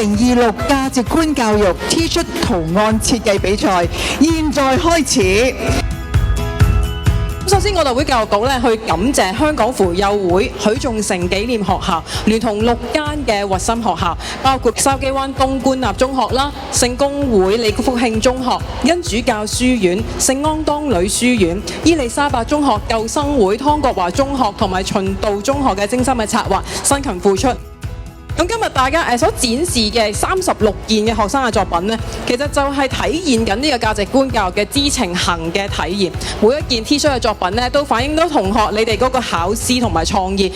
2026價值觀教育 T 恤圖案設計比賽現在開始。首先，我哋會教育局咧去感謝香港扶幼會許仲成紀念學校，聯同6間嘅核心學校，包括筲箕灣東官立中學啦、聖公會李福慶中學、恩主教書院、聖安當女書院、伊利沙伯中學、救生會、湯國華中學同埋循道中學嘅精心嘅策劃，辛勤付出。咁今日大家所展示嘅36件嘅學生嘅作品呢，其實就係體現緊呢個價值觀教育嘅知情行嘅體驗。每一件 T 恤嘅作品呢，都反映到同學你哋嗰個巧思同埋創意。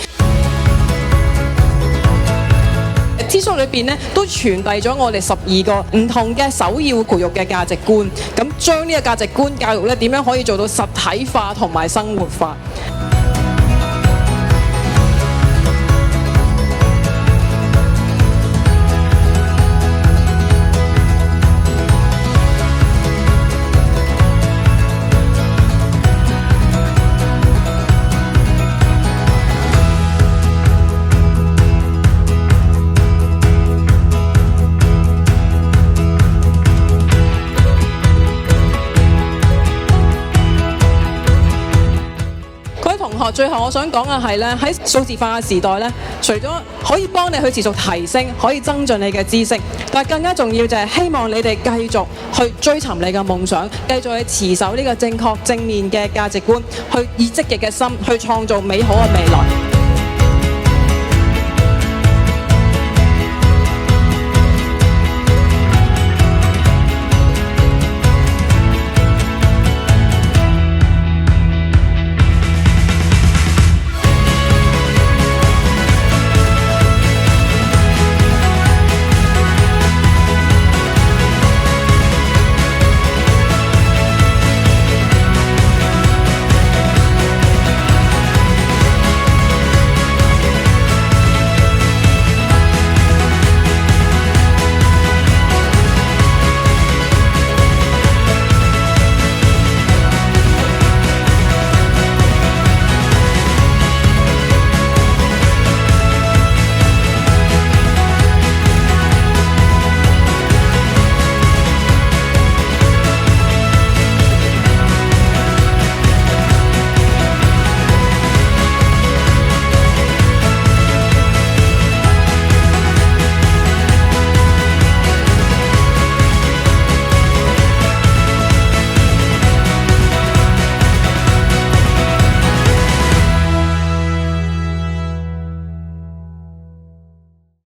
T 恤裏邊呢，都傳遞咗我哋12個唔同嘅首要培育嘅價值觀。咁將呢個價值觀教育呢，點樣可以做到實體化同埋生活化？最後我想講嘅係咧，喺數字化嘅時代咧，除咗可以幫你去持續提升，可以增進你嘅知識，但更加重要就係希望你哋繼續去追尋你嘅夢想，繼續去持守呢個正確正面嘅價值觀，去以積極嘅心去創造美好嘅未來。